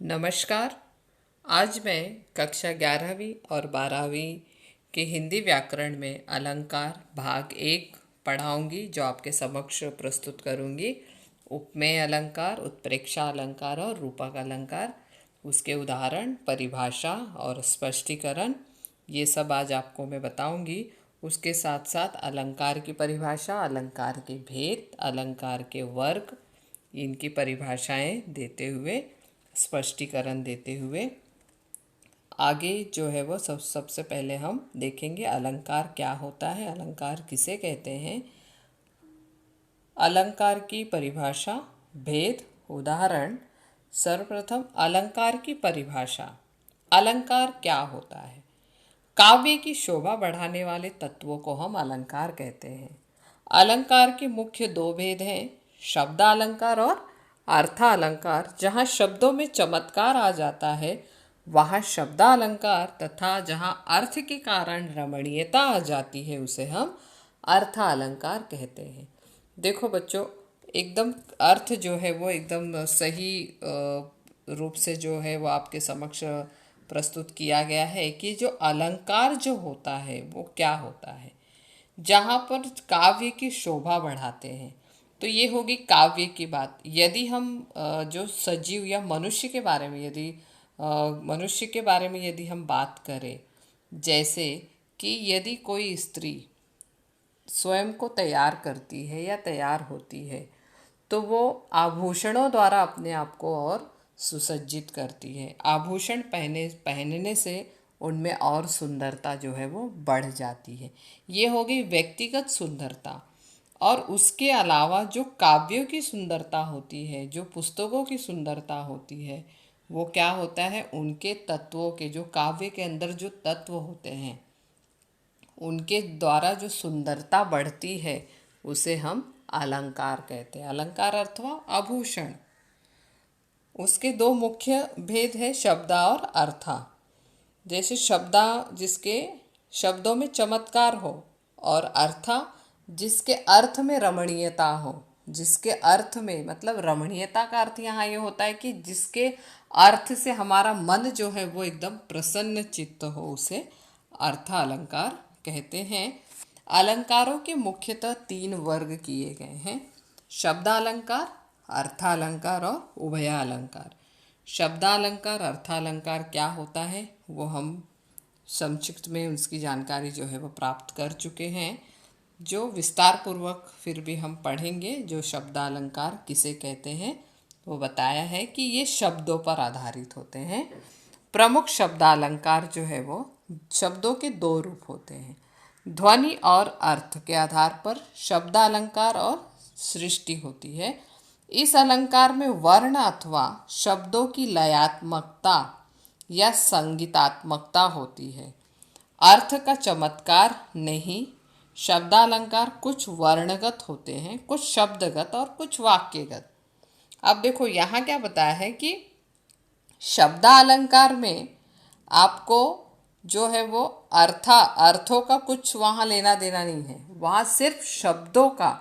नमस्कार। आज मैं कक्षा 11वीं और 12वीं के हिंदी व्याकरण में अलंकार भाग 1 पढ़ाऊंगी, जो आपके समक्ष प्रस्तुत करूंगी। उपमेय अलंकार, उत्प्रेक्षा अलंकार और रूपक अलंकार, उसके उदाहरण, परिभाषा और स्पष्टीकरण, ये सब आज आपको मैं बताऊंगी। उसके साथ साथ अलंकार की परिभाषा, अलंकार के भेद, अलंकार के वर्ग, इनकी परिभाषाएं देते हुए, स्पष्टीकरण देते हुए आगे जो है वो सबसे पहले हम देखेंगे अलंकार क्या होता है, अलंकार किसे कहते हैं, अलंकार की परिभाषा, भेद, उदाहरण। सर्वप्रथम अलंकार की परिभाषा। अलंकार क्या होता है? काव्य की शोभा बढ़ाने वाले तत्वों को हम अलंकार कहते हैं। अलंकार के मुख्य दो भेद हैं, शब्दालंकार और अर्थालंकार। जहाँ शब्दों में चमत्कार आ जाता है वहाँ शब्दालंकार, तथा जहाँ अर्थ के कारण रमणीयता आ जाती है उसे हम अर्थालंकार कहते हैं। देखो बच्चों, एकदम अर्थ जो है वो एकदम सही रूप से जो है वो आपके समक्ष प्रस्तुत किया गया है कि जो अलंकार जो होता है वो क्या होता है। जहाँ पर काव्य की शोभा बढ़ाते हैं, तो ये होगी काव्य की बात। यदि हम जो सजीव या मनुष्य के बारे में यदि हम बात करें, जैसे कि यदि कोई स्त्री स्वयं को तैयार करती है या तैयार होती है, तो वो आभूषणों द्वारा अपने आप को और सुसज्जित करती है। आभूषण पहनने से उनमें और सुंदरता जो है वो बढ़ जाती है। ये होगी व्यक्तिगत सुंदरता। और उसके अलावा जो काव्यों की सुंदरता होती है, जो पुस्तकों की सुंदरता होती है, वो क्या होता है, उनके तत्वों के, जो काव्य के अंदर जो तत्व होते हैं उनके द्वारा जो सुंदरता बढ़ती है उसे हम अलंकार कहते हैं। अलंकार अथवा आभूषण। उसके दो मुख्य भेद है, शब्दा और अर्था। जैसे शब्दा जिसके शब्दों में चमत्कार हो, और अर्था जिसके अर्थ में रमणीयता हो। जिसके अर्थ में मतलब रमणीयता का अर्थ यहाँ ये होता है कि जिसके अर्थ से हमारा मन जो है वो एकदम प्रसन्न चित्त हो, उसे अर्था अलंकार कहते हैं। अलंकारों के मुख्यतः 3 वर्ग किए गए हैं, शब्दालंकार, अर्थालंकार और उभयालंकार। शब्दालंकार, अर्थालंकार क्या होता है वो हम संक्षिप्त में उसकी जानकारी जो है वो प्राप्त कर चुके हैं। जो विस्तार पूर्वक फिर भी हम पढ़ेंगे, जो शब्दालंकार किसे कहते हैं, वो बताया है कि ये शब्दों पर आधारित होते हैं। प्रमुख शब्दालंकार जो है वो शब्दों के 2 रूप होते हैं, ध्वनि और अर्थ के आधार पर शब्दालंकार और सृष्टि होती है। इस अलंकार में वर्ण अथवा शब्दों की लयात्मकता या संगीतात्मकता होती है, अर्थ का चमत्कार नहीं। शब्दालंकार कुछ वर्णगत होते हैं, कुछ शब्दगत और कुछ वाक्यगत। अब देखो यहाँ क्या बताया है कि शब्दालंकार में आपको जो है वो अर्थों का कुछ वहाँ लेना देना नहीं है। वहाँ सिर्फ शब्दों का,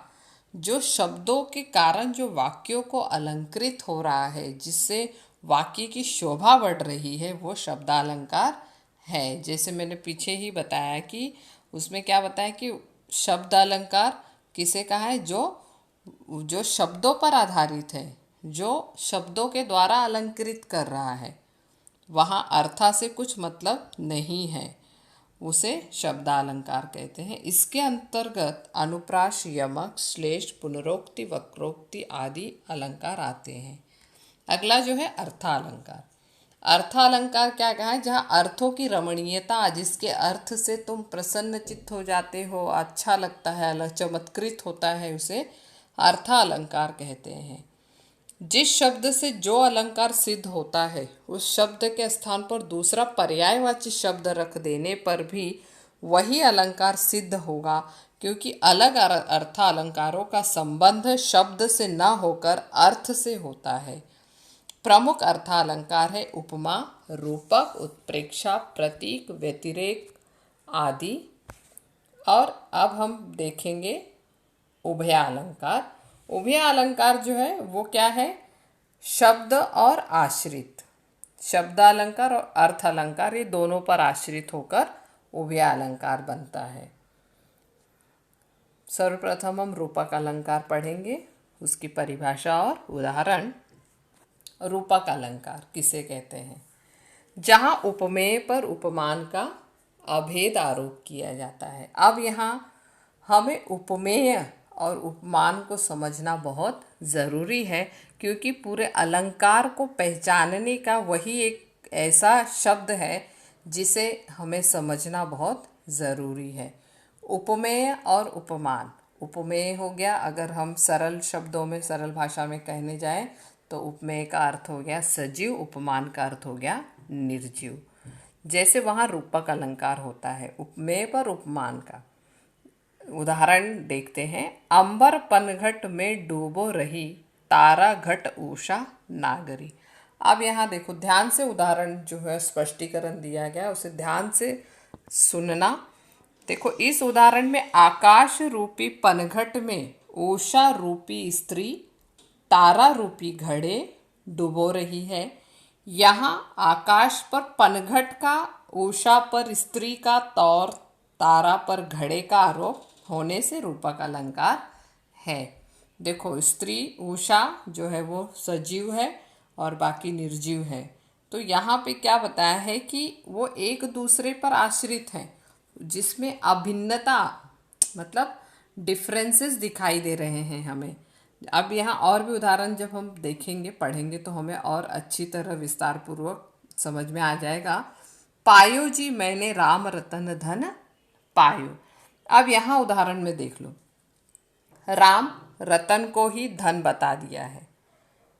जो शब्दों के कारण जो वाक्यों को अलंकृत हो रहा है, जिससे वाक्य की शोभा बढ़ रही है, वो शब्दालंकार है। जैसे मैंने पीछे ही बताया कि उसमें क्या बताया कि शब्दालंकार किसे कहा है, जो जो शब्दों पर आधारित है, जो शब्दों के द्वारा अलंकृत कर रहा है, वहाँ अर्था से कुछ मतलब नहीं है, उसे शब्दालंकार कहते हैं। इसके अंतर्गत अनुप्रास, यमक, श्लेष, पुनरोक्ति, वक्रोक्ति आदि अलंकार आते हैं। अगला जो है अर्थालंकार। अर्थालंकार क्या कहा है, जहाँ अर्थों की रमणीयता, जिसके अर्थ से तुम प्रसन्न चित्त हो जाते हो, अच्छा लगता है, चमत्कृत होता है, उसे अर्थालंकार कहते हैं। जिस शब्द से जो अलंकार सिद्ध होता है, उस शब्द के स्थान पर दूसरा पर्यायवाची शब्द रख देने पर भी वही अलंकार सिद्ध होगा, क्योंकि अलग अर्थ अलंकारों का संबंध शब्द से न होकर अर्थ से होता है। प्रमुख अर्थालंकार है उपमा, रूपक, उत्प्रेक्षा, प्रतीक, व्यतिरेक आदि। और अब हम देखेंगे उभयालंकार। उभयालंकार जो है वो क्या है, शब्द और आश्रित। शब्दालंकार और अर्थ अलंकार ये दोनों पर आश्रित होकर उभय अलंकार बनता है। सर्वप्रथम हम रूपक अलंकार पढ़ेंगे, उसकी परिभाषा और उदाहरण। रूपक अलंकार किसे कहते हैं? जहाँ उपमेय पर उपमान का अभेद आरोप किया जाता है। अब यहाँ हमें उपमेय और उपमान को समझना बहुत ज़रूरी है, क्योंकि पूरे अलंकार को पहचानने का वही एक ऐसा शब्द है जिसे हमें समझना बहुत ज़रूरी है। उपमेय और उपमान। उपमेय हो गया, अगर हम सरल शब्दों में सरल भाषा में कहने जाएं तो उपमेय का अर्थ हो गया सजीव, उपमान का अर्थ हो गया निर्जीव। जैसे वहाँ रूपक अलंकार होता है उपमेय पर उपमान का। उदाहरण देखते हैं। अंबर पनघट में डूबो रही, तारा घट उषा नागरी। अब यहाँ देखो, ध्यान से उदाहरण जो है स्पष्टीकरण दिया गया, उसे ध्यान से सुनना। देखो, इस उदाहरण में आकाश रूपी पनघट में उषा रूपी स्त्री तारा रूपी घड़े डुबो रही है। यहाँ आकाश पर पनघट का, उषा पर स्त्री का और तारा पर घड़े का आरोप होने से रूपक अलंकार है। देखो, स्त्री उषा जो है वो सजीव है और बाकी निर्जीव है। तो यहाँ पे क्या बताया है कि वो एक दूसरे पर आश्रित हैं, जिसमें अभिन्नता मतलब डिफरेंसेस दिखाई दे रहे हैं हमें। अब यहाँ और भी उदाहरण जब हम देखेंगे पढ़ेंगे तो हमें और अच्छी तरह विस्तार पूर्वक समझ में आ जाएगा। पायो जी मैंने राम रतन धन पायो। अब यहाँ उदाहरण में देख लो, राम रतन को ही धन बता दिया है,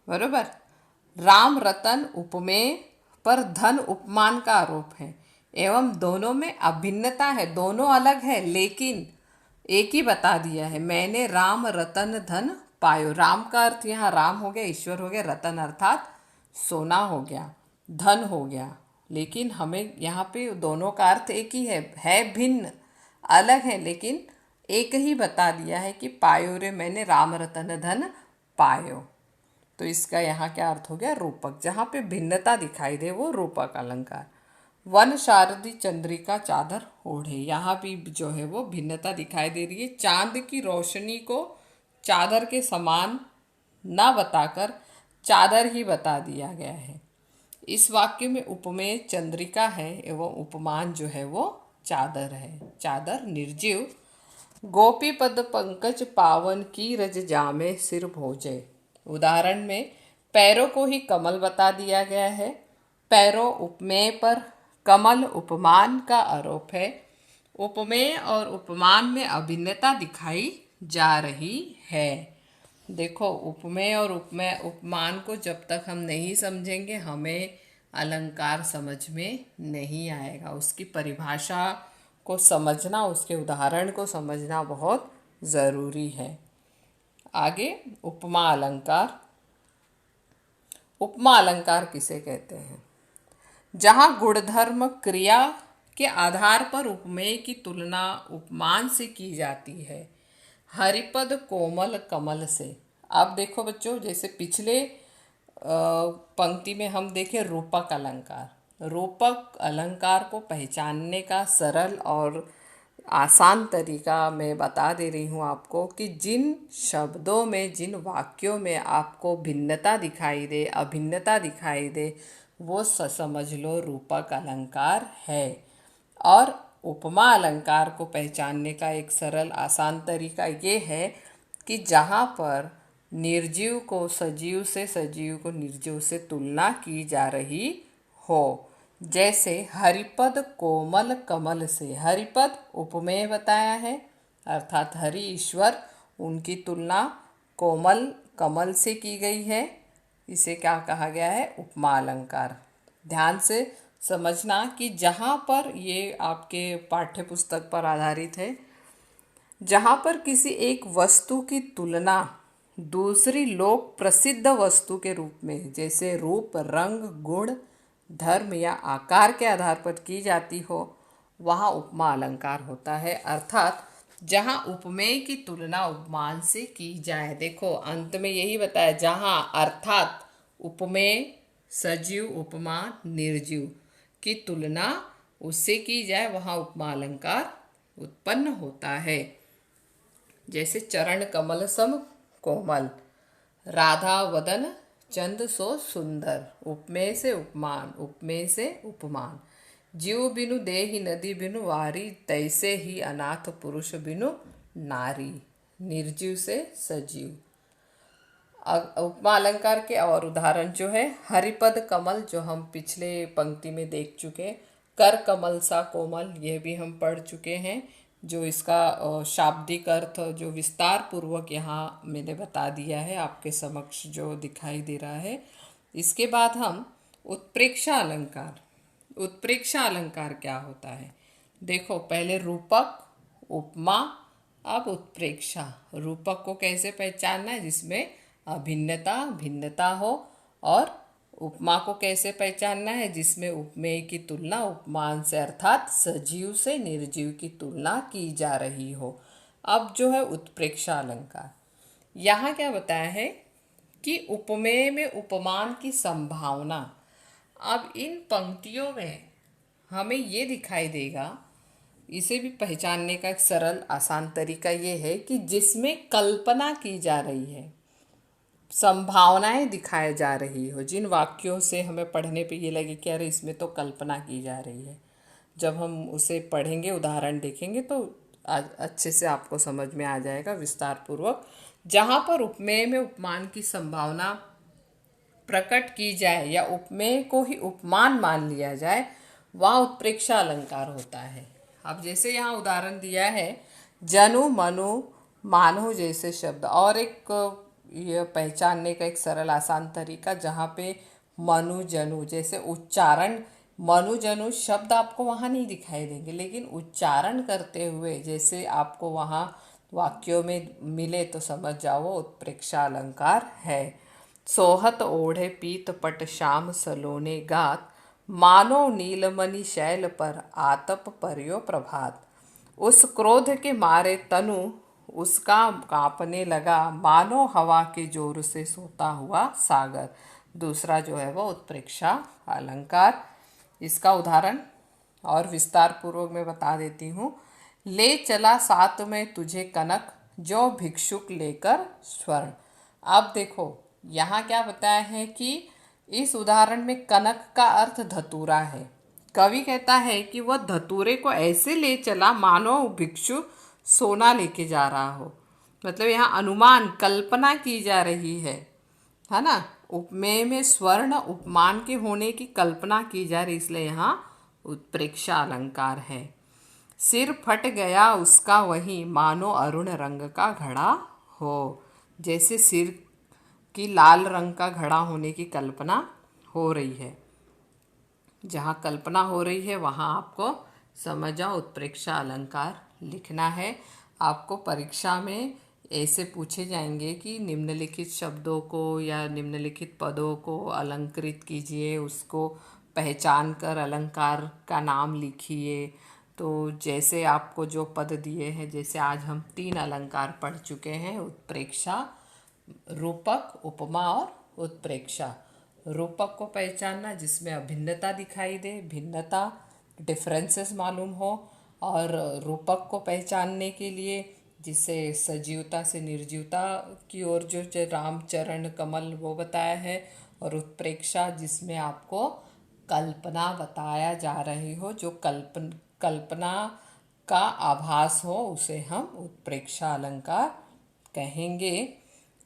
बरोबर। राम रतन उपमेय पर धन उपमान का आरोप है, एवं दोनों में अभिन्नता है, दोनों अलग है लेकिन एक ही बता दिया है। मैंने राम रतन धन पायो। राम का अर्थ यहाँ राम हो गया, ईश्वर हो गया, रतन अर्थात सोना हो गया, धन हो गया, लेकिन हमें यहाँ पे दोनों का अर्थ एक ही है भिन्न, अलग है, लेकिन एक ही बता दिया है कि पायो रे मैंने राम रतन धन पायो। तो इसका यहाँ क्या अर्थ हो गया? रूपक। जहाँ पे भिन्नता दिखाई दे वो रूपक अलंकार। वन शारदी चंद्रिका चादर ओढ़े, यहाँ भी जो है वो भिन्नता दिखाई दे रही है। चांद की रोशनी को चादर के समान ना बताकर चादर ही बता दिया गया है। इस वाक्य में उपमेय चंद्रिका है एवं उपमान जो है वो चादर है, चादर निर्जीव। गोपी पद पंकज पावन की रज जामे सिर भोजे। उदाहरण में पैरों को ही कमल बता दिया गया है। पैरों उपमेय पर, कमल उपमान का आरोप है। उपमेय और उपमान में अभिन्नता दिखाई जा रही है। देखो, उपमेय और उपमान को जब तक हम नहीं समझेंगे हमें अलंकार समझ में नहीं आएगा। उसकी परिभाषा को समझना, उसके उदाहरण को समझना बहुत ज़रूरी है। आगे उपमा अलंकार। उपमा अलंकार किसे कहते हैं? जहाँ गुणधर्म क्रिया के आधार पर उपमेय की तुलना उपमान से की जाती है। हरिपद कोमल कमल से। अब देखो बच्चों, जैसे पिछले पंक्ति में हम देखें रूपक अलंकार। रूपक अलंकार को पहचानने का सरल और आसान तरीका मैं बता दे रही हूँ आपको कि जिन शब्दों में, जिन वाक्यों में आपको भिन्नता दिखाई दे, अभिन्नता दिखाई दे, वो समझ लो रूपक अलंकार है। और उपमा अलंकार को पहचानने का एक सरल आसान तरीका ये है कि जहाँ पर निर्जीव को सजीव से, सजीव को निर्जीव से तुलना की जा रही हो। जैसे हरिपद कोमल कमल से। हरिपद उपमेय बताया है, अर्थात हरि ईश्वर, उनकी तुलना कोमल कमल से की गई है। इसे क्या कहा गया है? उपमा अलंकार। ध्यान से समझना कि जहाँ पर, ये आपके पाठ्य पुस्तक पर आधारित है, जहाँ पर किसी एक वस्तु की तुलना दूसरी लोक प्रसिद्ध वस्तु के रूप में, जैसे रूप, रंग, गुण, धर्म या आकार के आधार पर की जाती हो, वहाँ उपमा अलंकार होता है। अर्थात जहाँ उपमेय की तुलना उपमान से की जाए। देखो, अंत में यही बताया, जहाँ अर्थात उपमेय सजीव उपमा निर्जीव की तुलना उससे की जाए वहाँ उपमा अलंकार उत्पन्न होता है। जैसे चरण कमल सम कोमल, राधा वदन चंद सो सुंदर, उपमेय से उपमान, उपमेय से उपमान। जीव बिनु देहि नदी बिनु वारी, तैसे ही अनाथ पुरुष बिनु नारी, निर्जीव से सजीव। उपमा अलंकार के और उदाहरण जो है, हरिपद कमल जो हम पिछले पंक्ति में देख चुके, कर कमल सा कोमल यह भी हम पढ़ चुके हैं। जो इसका शाब्दिक अर्थ जो विस्तार पूर्वक यहाँ मैंने बता दिया है आपके समक्ष जो दिखाई दे रहा है। इसके बाद हम उत्प्रेक्षा अलंकार। उत्प्रेक्षा अलंकार क्या होता है? देखो, पहले रूपक, उपमा, अब उत्प्रेक्षा। रूपक को कैसे पहचानना है? जिसमें अभिन्नता भिन्नता हो। और उपमा को कैसे पहचानना है? जिसमें उपमेय की तुलना उपमान से अर्थात सजीव से निर्जीव की तुलना की जा रही हो। अब जो है उत्प्रेक्षा अलंकार, यहाँ क्या बताया है कि उपमेय में उपमान की संभावना। अब इन पंक्तियों में हमें ये दिखाई देगा, इसे भी पहचानने का एक सरल आसान तरीका ये है कि जिसमें कल्पना की जा रही है, संभावनाएं दिखाई जा रही हो, जिन वाक्यों से हमें पढ़ने पे ये लगे कि अरे इसमें तो कल्पना की जा रही है, जब हम उसे पढ़ेंगे, उदाहरण देखेंगे तो अच्छे से आपको समझ में आ जाएगा विस्तार पूर्वक। जहाँ पर उपमेय में उपमान की संभावना प्रकट की जाए या उपमेय को ही उपमान मान लिया जाए, वहाँ उत्प्रेक्षा अलंकार होता है। अब जैसे यहाँ उदाहरण दिया है, जनु मनु मानो जैसे शब्द, और एक यह पहचानने का एक सरल आसान तरीका, जहाँ पे मनु जनु जैसे उच्चारण, मनु जनु शब्द आपको वहाँ नहीं दिखाई देंगे, लेकिन उच्चारण करते हुए जैसे आपको वहाँ वाक्यों में मिले तो समझ जाओ उत्प्रेक्षा अलंकार है। सोहत ओढ़े पीत पट श्याम सलोने गात, मानो नीलमणि शैल पर आतप पर्यो प्रभात। उस क्रोध के मारे तनु उसका कांपने लगा, मानो हवा के जोर से सोता हुआ सागर। दूसरा जो है वो उत्प्रेक्षा अलंकार। इसका उदाहरण और विस्तार पूर्वक मैं बता देती हूँ। ले चला साथ में तुझे कनक, जो भिक्षुक लेकर स्वर्ण। अब देखो, यहाँ क्या बताया है कि इस उदाहरण में कनक का अर्थ धतूरा है। कवि कहता है कि वह धतूरे को ऐसे ले चला मानो भिक्षु सोना लेके जा रहा हो। मतलब यहाँ अनुमान, कल्पना की जा रही है ना। उपमेय में स्वर्ण उपमान के होने की कल्पना की जा रही, इसलिए यहाँ उत्प्रेक्षा अलंकार है। सिर फट गया उसका वही, मानो अरुण रंग का घड़ा हो। जैसे सिर की लाल रंग का घड़ा होने की कल्पना हो रही है। जहाँ कल्पना हो रही है वहाँ आपको समझ जाओ उत्प्रेक्षा अलंकार लिखना है। आपको परीक्षा में ऐसे पूछे जाएंगे कि निम्नलिखित शब्दों को या निम्नलिखित पदों को अलंकृत कीजिए, उसको पहचान कर अलंकार का नाम लिखिए। तो जैसे आपको जो पद दिए हैं, जैसे आज हम 3 अलंकार पढ़ चुके हैं, उत्प्रेक्षा, रूपक, उपमा और उत्प्रेक्षा। रूपक को पहचानना जिसमें अभिन्नता दिखाई दे, भिन्नता, डिफरेंसेस मालूम हो। और रूपक को पहचानने के लिए जिसे सजीवता से निर्जीवता की ओर जो रामचरण कमल वो बताया है। और उत्प्रेक्षा जिसमें आपको कल्पना बताया जा रही हो, जो कल्पना का आभास हो, उसे हम उत्प्रेक्षा अलंकार कहेंगे।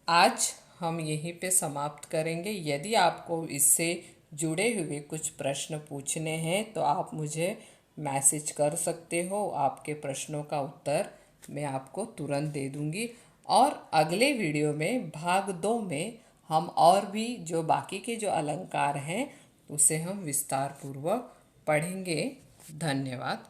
आज हम यहीं पे समाप्त करेंगे। यदि आपको इससे जुड़े हुए कुछ प्रश्न पूछने हैं तो आप मुझे मैसेज कर सकते हो। आपके प्रश्नों का उत्तर मैं आपको तुरंत दे दूंगी। और अगले वीडियो में भाग 2 में हम और भी जो बाकी के जो अलंकार हैं उसे हम विस्तार पूर्वक पढ़ेंगे। धन्यवाद।